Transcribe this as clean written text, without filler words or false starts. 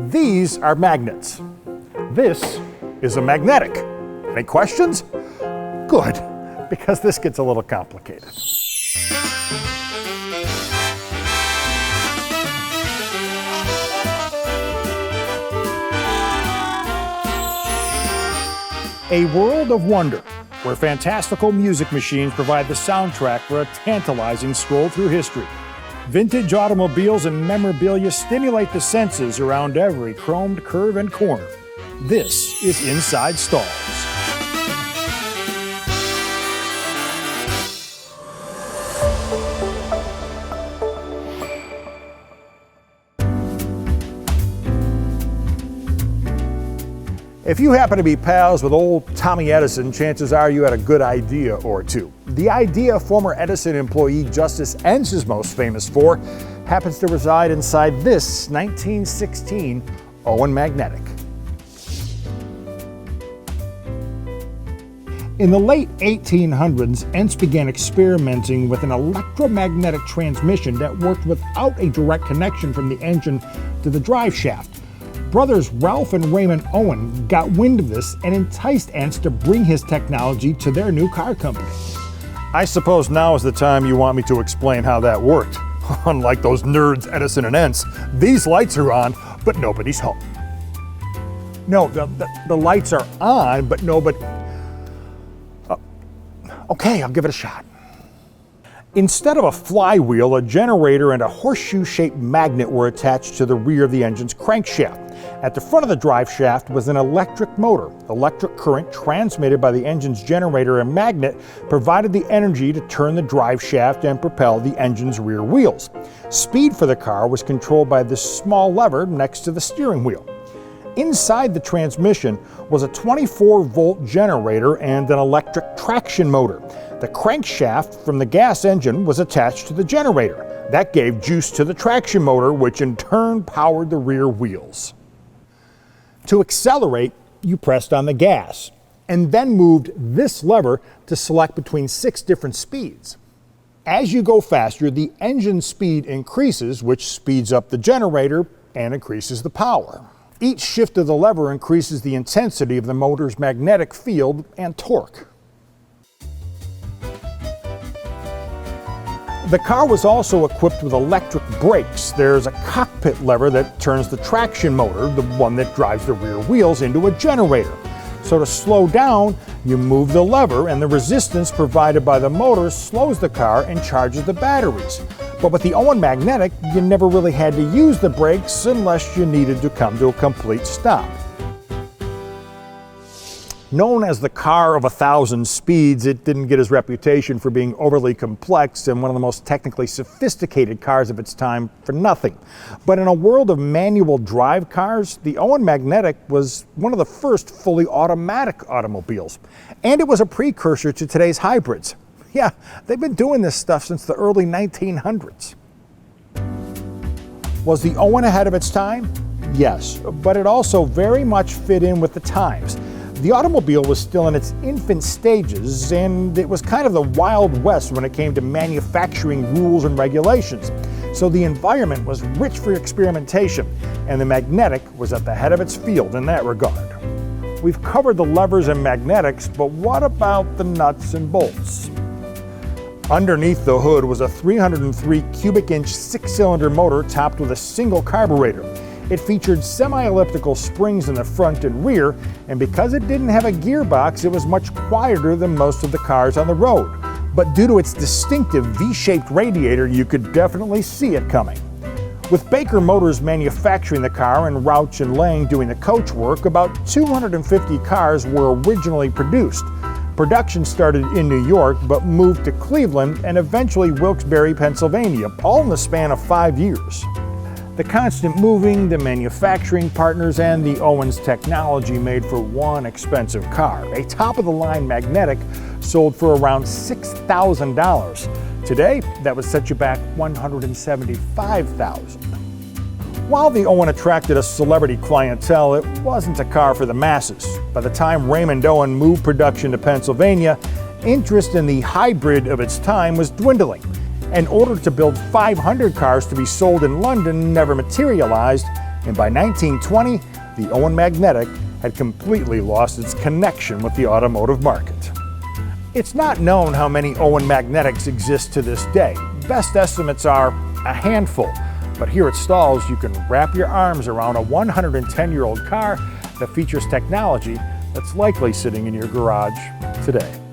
These are magnets. This is a magnetic. Any questions? Good, because this gets a little complicated. A world of wonder, where fantastical music machines provide the soundtrack for a tantalizing stroll through history. Vintage automobiles and memorabilia stimulate the senses around every chromed curve and corner. This is Inside Stahls. If you happen to be pals with old Tommy Edison, chances are you had a good idea or two. The idea former Edison employee Justice Enns is most famous for happens to reside inside this 1916 Owen Magnetic. In the late 1800s, Enns began experimenting with an electromagnetic transmission that worked without a direct connection from the engine to the drive shaft. Brothers Ralph and Raymond Owen got wind of this and enticed Enns to bring his technology to their new car company. I suppose now is the time you want me to explain how that worked. Unlike those nerds Edison and Enns, these lights are on, but nobody's home. No, the lights are on, but nobody... Okay, I'll give it a shot. Instead of a flywheel, a generator and a horseshoe-shaped magnet were attached to the rear of the engine's crankshaft. At the front of the drive shaft was an electric motor. Electric current transmitted by the engine's generator and magnet provided the energy to turn the drive shaft and propel the engine's rear wheels. Speed for the car was controlled by this small lever next to the steering wheel. Inside the transmission was a 24-volt generator and an electric traction motor. The crankshaft from the gas engine was attached to the generator. That gave juice to the traction motor, which in turn powered the rear wheels. To accelerate, you pressed on the gas, and then moved this lever to select between 6 different speeds. As you go faster, the engine speed increases, which speeds up the generator and increases the power. Each shift of the lever increases the intensity of the motor's magnetic field and torque. The car was also equipped with electric brakes. There's a cockpit lever that turns the traction motor, the one that drives the rear wheels, into a generator. So to slow down, you move the lever, and the resistance provided by the motor slows the car and charges the batteries. But with the Owen Magnetic, you never really had to use the brakes unless you needed to come to a complete stop. Known as the car of 1,000 speeds, it didn't get its reputation for being overly complex and one of the most technically sophisticated cars of its time for nothing. But in a world of manual drive cars, the Owen Magnetic was one of the first fully automatic automobiles. And it was a precursor to today's hybrids. Yeah, they've been doing this stuff since the early 1900s. Was the Owen ahead of its time? Yes, but it also very much fit in with the times. The automobile was still in its infant stages, and it was kind of the Wild West when it came to manufacturing rules and regulations. So the environment was rich for experimentation, and the Magnetic was at the head of its field in that regard. We've covered the levers and magnetics, but what about the nuts and bolts? Underneath the hood was a 303 cubic inch 6-cylinder motor topped with a single carburetor. It featured semi-elliptical springs in the front and rear, and because it didn't have a gearbox, it was much quieter than most of the cars on the road. But due to its distinctive V-shaped radiator, you could definitely see it coming. With Baker Motors manufacturing the car and Rauch and Lang doing the coach work, about 250 cars were originally produced. Production started in New York, but moved to Cleveland and eventually Wilkes-Barre, Pennsylvania, all in the span of 5 years. The constant moving, the manufacturing partners, and the Owens technology made for one expensive car. A top-of-the-line Magnetic sold for around $6,000. Today, that would set you back $175,000. While the Owen attracted a celebrity clientele, it wasn't a car for the masses. By the time Raymond Owen moved production to Pennsylvania, interest in the hybrid of its time was dwindling. An order to build 500 cars to be sold in London never materialized, And by 1920, the Owen Magnetic had completely lost its connection with the automotive market. It's not known how many Owen Magnetics exist to this day. Best estimates are a handful, but here at Stahls you can wrap your arms around a 110-year-old car that features technology that's likely sitting in your garage today.